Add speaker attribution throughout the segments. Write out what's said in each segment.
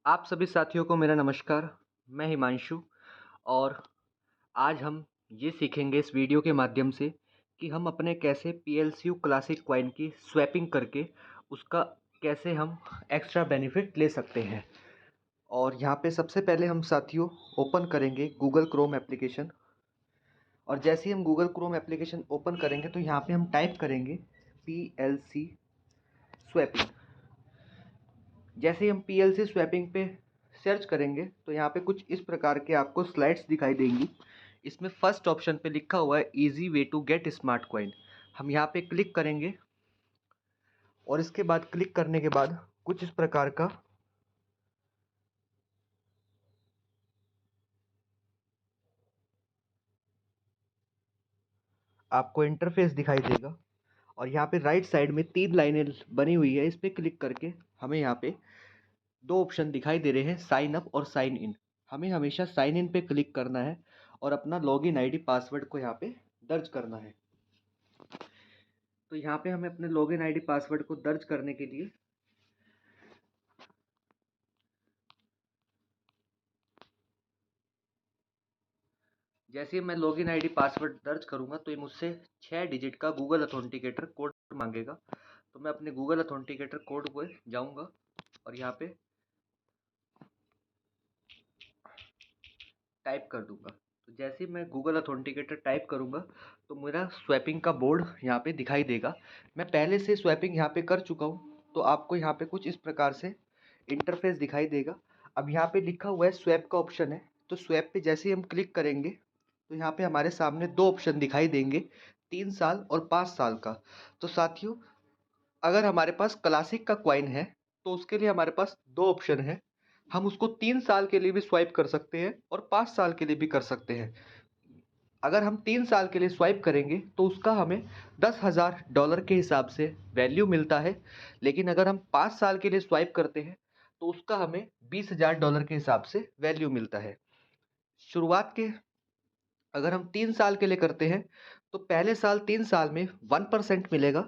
Speaker 1: आप सभी साथियों को मेरा नमस्कार। मैं हिमांशु और आज हम ये सीखेंगे इस वीडियो के माध्यम से कि हम अपने कैसे पीएलसीयू क्लासिक कॉइन की स्वैपिंग करके उसका कैसे हम एक्स्ट्रा बेनिफिट ले सकते हैं। और यहाँ पे सबसे पहले हम साथियों ओपन करेंगे गूगल क्रोम एप्लीकेशन। और जैसे ही हम गूगल क्रोम एप्लीकेशन ओपन करेंगे तो यहाँ पे हम टाइप करेंगे पीएलसी स्वैपिंग। जैसे ही हम पीएलसी स्वैपिंग पे सर्च करेंगे तो यहाँ पे कुछ इस प्रकार के आपको स्लाइड्स दिखाई देंगी। इसमें फर्स्ट ऑप्शन पे लिखा हुआ है easy way to get smart coin. हम यहाँ पे क्लिक करेंगे और इसके बाद क्लिक करने के बाद कुछ इस प्रकार का आपको इंटरफेस दिखाई देगा। और यहाँ पे राइट साइड में 3 लाइनें बनी हुई है, इस पर क्लिक करके हमें यहाँ पे 2 ऑप्शन दिखाई दे रहे हैं, साइन अप और साइन इन। हमें हमेशा साइन इन पे क्लिक करना है और अपना लॉगिन आईडी पासवर्ड को यहाँ पे दर्ज करना है। तो यहाँ पे हमें अपने लॉगिन आईडी पासवर्ड को दर्ज करने के लिए जैसे ही मैं लॉगिन आईडी पासवर्ड दर्ज करूंगा तो ये मुझसे 6 डिजिट का गूगल अथेंटिकेटर कोड मांगेगा। तो मैं अपने गूगल अथेंटिकेटर कोड को जाऊंगा और यहाँ पे टाइप कर दूंगा। तो जैसे ही मैं गूगल अथेंटिकेटर टाइप करूंगा तो मेरा स्वैपिंग का बोर्ड यहाँ पे दिखाई देगा। मैं पहले से स्वैपिंग यहाँ पे कर चुका हूँ तो आपको यहाँ पे कुछ इस प्रकार से इंटरफेस दिखाई देगा। अब यहाँ पे लिखा हुआ है स्वैप का ऑप्शन है, तो स्वैप पे जैसे ही हम क्लिक करेंगे तो यहाँ पे हमारे सामने 2 ऑप्शन दिखाई देंगे, 3 साल और 5 साल का। तो साथियों, अगर हमारे पास क्लासिक का कॉइन है तो उसके लिए हमारे पास 2 ऑप्शन है। हम उसको 3 साल के लिए भी स्वाइप कर सकते हैं और 5 साल के लिए भी कर सकते हैं। अगर हम 3 साल के लिए स्वाइप करेंगे तो उसका हमें $10,000 के हिसाब से वैल्यू मिलता है। लेकिन अगर हम 5 साल के लिए स्वाइप करते हैं तो उसका हमें $20,000 के हिसाब से वैल्यू मिलता है। शुरुआत के अगर हम 3 साल के लिए करते हैं तो पहले साल 3 साल में 1% मिलेगा,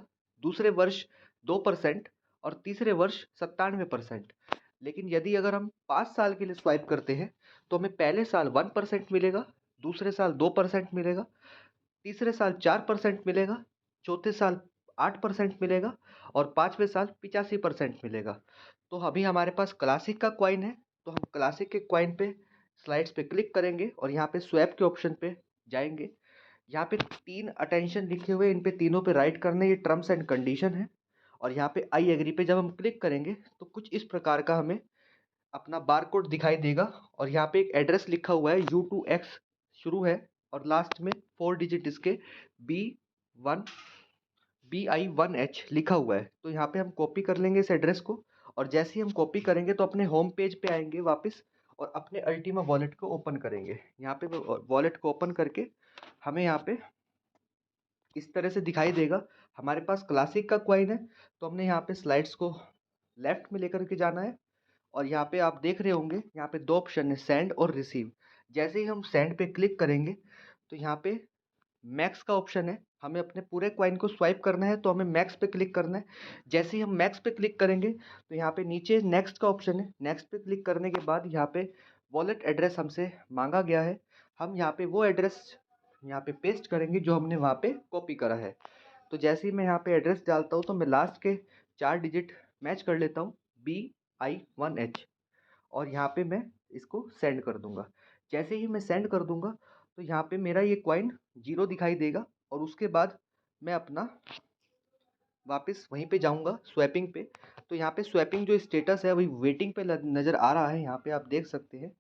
Speaker 1: दूसरे वर्ष 2% और तीसरे वर्ष 97%। लेकिन यदि अगर हम 5 साल के लिए स्वाइप करते हैं तो हमें पहले साल 1% मिलेगा, दूसरे साल 2% मिलेगा, तीसरे साल 4% मिलेगा, चौथे साल 8% मिलेगा और 5वें साल 85% मिलेगा। तो अभी हमारे पास क्लासिक का कॉइन है तो हम क्लासिक के कॉइन पे स्लाइड्स पे क्लिक करेंगे और यहाँ पे स्वैप के ऑप्शन पे जाएंगे। यहाँ पे 3 अटेंशन लिखे हुए, इन पे तीनों पे राइट करना, ये टर्म्स एंड कंडीशन है। और यहाँ पे आई एग्री पे जब हम क्लिक करेंगे तो कुछ इस प्रकार का हमें अपना बारकोड दिखाई देगा। और यहाँ पे एक एड्रेस लिखा हुआ है U2X शुरू है और लास्ट में 4 डिजिट इसके B1 BI1H लिखा हुआ है। तो यहाँ पे हम कॉपी कर लेंगे इस एड्रेस को और जैसे ही हम कॉपी करेंगे तो अपने होम पेज पे आएंगे वापस और अपने अल्टीमा वॉलेट को ओपन करेंगे। यहाँ पे वॉलेट को ओपन करके हमें यहाँ पे इस तरह से दिखाई देगा। हमारे पास क्लासिक का कॉइन है तो हमने यहाँ पे स्लाइड्स को लेफ्ट में लेकर के जाना है। और यहाँ पे आप देख रहे होंगे यहाँ पे 2 ऑप्शन है, सेंड और रिसीव। जैसे ही हम सेंड पे क्लिक करेंगे तो यहाँ पे मैक्स का ऑप्शन है, हमें अपने पूरे कॉइन को स्वाइप करना है तो हमें मैक्स पे क्लिक करना है। जैसे ही हम मैक्स पे क्लिक करेंगे तो यहाँ पे नीचे नेक्स्ट का ऑप्शन है, नेक्स्ट पे क्लिक करने के बाद यहाँ पे वॉलेट एड्रेस हमसे मांगा गया है। हम यहाँ पे वो एड्रेस यहाँ पे पेस्ट करेंगे जो हमने वहाँ पे कॉपी करा है। तो जैसे ही मैं यहाँ पे एड्रेस डालता हूँ तो मैं लास्ट के 4 डिजिट मैच कर लेता हूँ, BI1H, और यहाँ पे मैं इसको सेंड कर दूंगा। जैसे ही मैं सेंड कर दूंगा तो यहाँ पे मेरा ये कॉइन 0 दिखाई देगा और उसके बाद मैं अपना वापस वहीं पे जाऊंगा स्वैपिंग पे। तो यहाँ पे स्वैपिंग जो स्टेटस है अभी वेटिंग पे नज़र आ रहा है, यहाँ पे आप देख सकते हैं।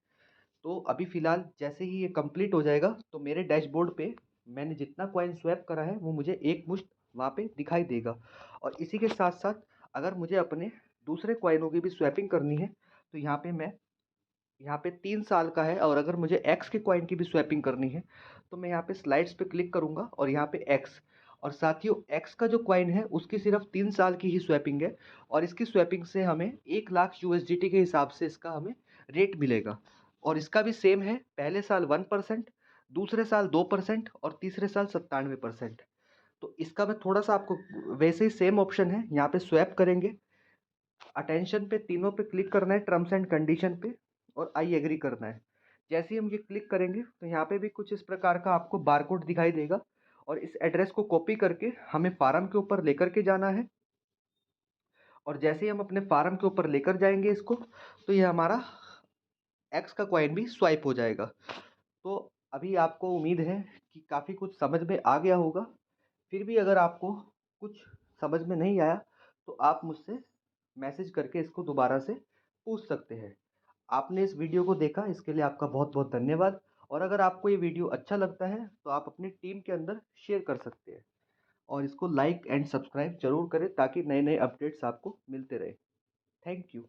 Speaker 1: तो अभी फ़िलहाल जैसे ही ये कंप्लीट हो जाएगा तो मेरे डैशबोर्ड पे मैंने जितना कॉइन स्वैप करा है वो मुझे एक मुश्त वहाँ पे दिखाई देगा। और इसी के साथ साथ अगर मुझे अपने दूसरे कॉइनों की भी स्वैपिंग करनी है तो यहाँ पे 3 साल का है। और अगर मुझे एक्स के कॉइन की भी स्वैपिंग करनी है तो मैं यहाँ पे स्लाइड्स पे क्लिक करूँगा और यहाँ पे एक्स। और साथियों, एक्स का जो कॉइन है उसकी सिर्फ 3 साल की ही स्वैपिंग है और इसकी स्वैपिंग से हमें 1 लाख USDT के हिसाब से इसका हमें रेट मिलेगा। और इसका भी सेम है, पहले साल 1%, दूसरे साल 2% और तीसरे साल 97%। तो इसका मैं थोड़ा सा आपको वैसे ही सेम ऑप्शन है, यहाँ पे स्वैप करेंगे अटेंशन पे तीनों पे क्लिक करना है, टर्म्स एंड कंडीशन पे, और आई एग्री करना है। जैसे ही हम ये क्लिक करेंगे तो यहाँ पे भी कुछ इस प्रकार का आपको बारकोड दिखाई देगा, और इस एड्रेस को कॉपी करके हमें फार्म के ऊपर लेकर के जाना है। और जैसे ही हम अपने फार्म के ऊपर लेकर जाएंगे इसको, तो ये हमारा एक्स का कॉइन भी स्वाइप हो जाएगा। तो अभी आपको उम्मीद है कि काफ़ी कुछ समझ में आ गया होगा। फिर भी अगर आपको कुछ समझ में नहीं आया तो आप मुझसे मैसेज करके इसको दोबारा से पूछ सकते हैं। आपने इस वीडियो को देखा, इसके लिए आपका बहुत बहुत धन्यवाद। और अगर आपको ये वीडियो अच्छा लगता है तो आप अपनी टीम के अंदर शेयर कर सकते हैं, और इसको लाइक एंड सब्सक्राइब जरूर करें ताकि नए नए अपडेट्स आपको मिलते रहे। Thank you.